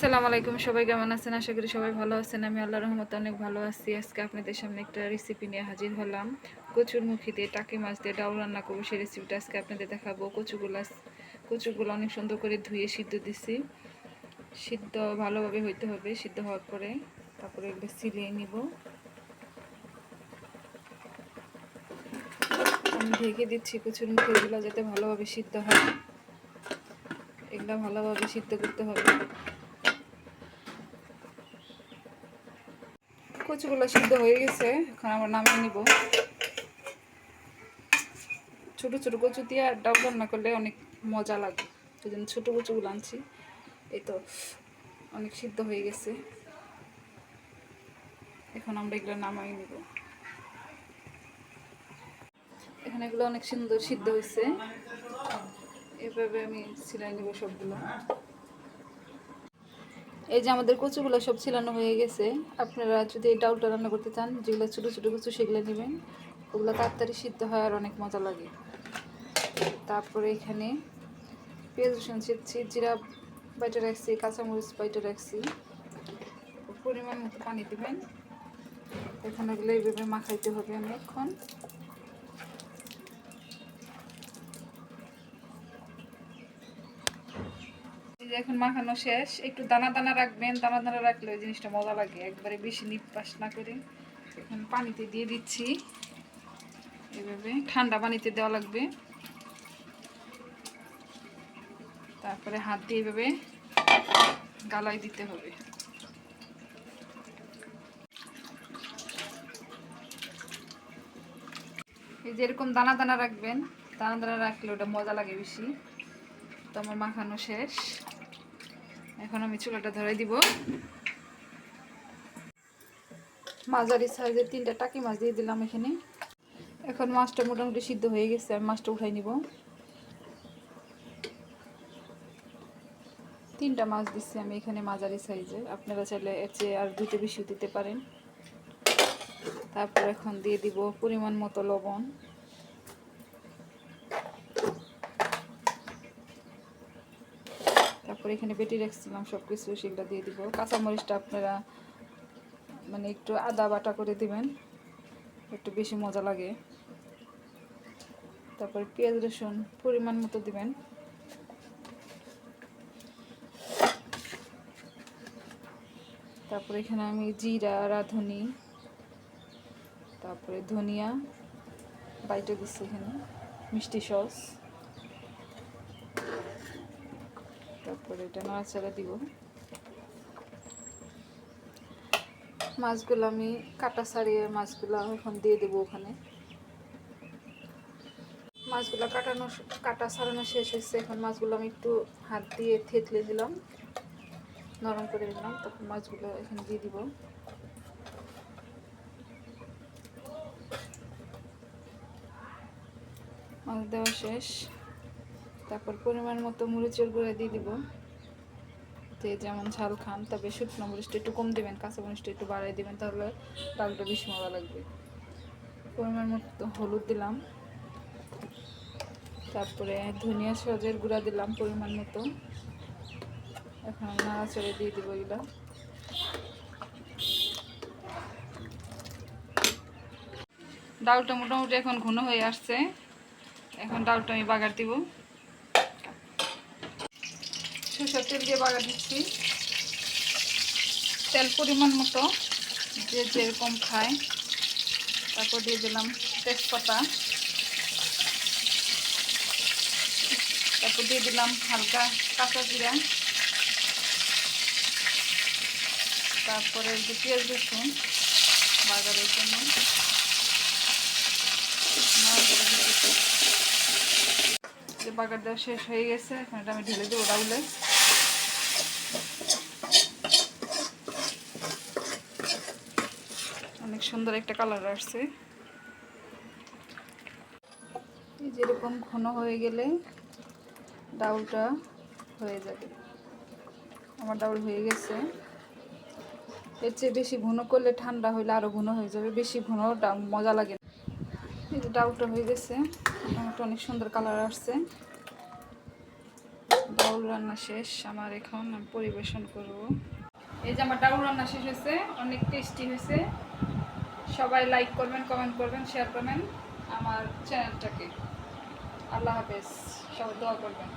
আসসালামু আলাইকুম, সবাই কেমন আছেন? আশা করি সবাই ভালো আছেন। আমি আল্লাহর রহমতে অনেক ভালো আছি। আজকে আপনাদের সামনে একটা রেসিপি নিয়ে হাজির হলাম। কচুরমুখী দিয়ে টাকি মাছ দিয়ে ডাউল রান্না করবো, সেই রেসিপিটা আজকে আপনাদের দেখাবো। কচুগুলো অনেক সুন্দর করে ধুয়ে সিদ্ধ দিছি। সিদ্ধ ভালোভাবে হইতে হবে। সিদ্ধ হওয়ার পরে তারপরে এগুলো সিলিয়ে নিব। আমি ঢেকে দিচ্ছি কচুরমুখীগুলো যাতে ভালোভাবে সিদ্ধ হয়। এগুলো ভালোভাবে সিদ্ধ করতে হবে। কচুগুলো সিদ্ধ হয়ে গেছে, এখন আমরা নামিয়ে নিব। ছোটো ছোটো কচু দিয়ে ডাল রান্না করলে অনেক মজা লাগে, ওই জন্য ছোটো কচুগুলো আনছি। এই তো অনেক সিদ্ধ হয়ে গেছে, এখন আমরা এগুলো নামিয়ে নিব। এখানে এগুলো অনেক সুন্দর সিদ্ধ হয়েছে, এভাবে আমি ছিলাই নেব সবগুলো। এই যে আমাদের কচুগুলো সব ছিলানো হয়ে গেছে। আপনারা যদি এই ডাউলটা রান্না করতে চান, যেগুলো ছোটো ছোটো কচু সেগুলো নেবেন, ওগুলো তাড়াতাড়ি সিদ্ধ হয় আর অনেক মজা লাগে। তারপরে এখানে পেঁয়াজ রসুন ছিটছি, জিরা বাইটে রাখছি, কাঁচামরিচ বাইটে রাখছি। পরিমাণ মতো পানি দিবেন। এখানে ওগুলো এইভাবে মাখাইতে হবে অনেকক্ষণ। এখন মাখানো শেষ। একটু দানা দানা রাখবেন, দানা দানা রাখলে ওই জিনিসটা মজা লাগে, একবারে বেশি নিপাস না করে। এখন পানিতে দিয়ে দিচ্ছি, এভাবে ঠান্ডা পানিতে দেওয়া লাগবে। তারপরে হাত দিয়ে এভাবে গালাই দিতে হবে। এই যে এরকম দানা দানা রাখবেন, দানা দানা রাখলে ওটা মজা লাগে বেশি। তো আমার মাখানো শেষ, এখন আমি চুলাটা ধরে দিব। মাঝারি সাইজের 3টা টাকি মাছ দিয়ে দিলাম এখানে। এখন মাছটা মোটামুটি সিদ্ধ হয়ে গেছে, আমি মাছটা উঠাই নিব। 3টা মাছ দিচ্ছি আমি এখানে মাঝারি সাইজের, আপনারা চাইলে এর চেয়ে আর 2টা বেশিও দিতে পারেন। তারপর এখন দিয়ে দিব পরিমাণ মতো লবণ। তারপর এখানে বেটে রাখছিলাম সব কিছু, সেগুলো দিয়ে দিব। কাঁচামরিচটা আপনারা মানে একটু আদা বাটা করে দিবেন, একটু বেশি মজা লাগে। তারপর পেঁয়াজ রসুন পরিমাণ মতো দিবেন। তারপরে এখানে আমি জিরা, রাঁধুনি, তারপরে ধনিয়া বাইটে দিচ্ছি, এখানে মিষ্টি সস। তারপরে এটা নাড়াচাড়া দিব। মাছগুলো আমি কাটা ছাড়িয়ে মাছগুলো এখন দিয়ে দেবো ওখানে। মাছগুলো কাটা ছাড়ানো শেষ হয়েছে। এখন মাছগুলো আমি একটু হাত দিয়ে থেতলে দিলাম, নরম করে দিলাম। তারপর মাছগুলো এখানে দিয়ে দিব। মাছ দেওয়া শেষ। তারপর পরিমাণ মতো মরিচের গুঁড়া দিয়ে দিব, যে যেমন ঝাল খান। তবে শুকনো মরিচটা একটু কম দেবেন, কাঁচা মরিচটা একটু বাড়াই দেবেন, তাহলে ডালটা বেশি মজা লাগবে। পরিমাণ মতো হলুদ দিলাম, তারপরে ধনিয়া সজের গুঁড়া দিলাম পরিমাণ মতো। এখন নাড়াচাড়া দিয়ে দিব এগুলো। ডালটা মোটামুটি এখন ঘন হয়ে আসছে, এখন ডালটা আমি বাগার দিব। সরষের তেল দিয়ে বাগার দিচ্ছি, তেল পরিমাণ মতো, যে যেরকম খায়। তারপর দিয়ে দিলাম তেজপাতা, তারপর দিয়ে দিলাম হালকা কাঁচা জিরা, তারপরে যে পেঁয়াজ রসুন বাগারের জন্য। যে বাগার দেওয়া শেষ হয়ে গেছে, এখন এটা আমি ঢেলে দেবো ডাউলে। অনেক সুন্দর একটা কালার আসছে। যেরকম ঘন হয়ে গেলে ডাউলটা হয়ে যাবে। আমার ডাউল হয়ে গেছে। এর চেয়ে বেশি ঘন করলে ঠান্ডা হইলে আরও ঘন হয়ে যাবে, বেশি ঘন মজা লাগে না। এই যে ডাউলটা হয়ে গেছে, মোটামুটি অনেক সুন্দর কালার আসছে। ডাউল রান্না শেষ আমার, এখন আমি পরিবেশন করব। এই যে আমার ডাউল রান্না শেষ হয়েছে, অনেক টেস্টি হয়েছে। সবাই লাইক করবেন, কমেন্ট করবেন, শেয়ার করবেন আমার চ্যানেলটাকে। আল্লাহ হাফেজ, সবাই দোয়া করবেন।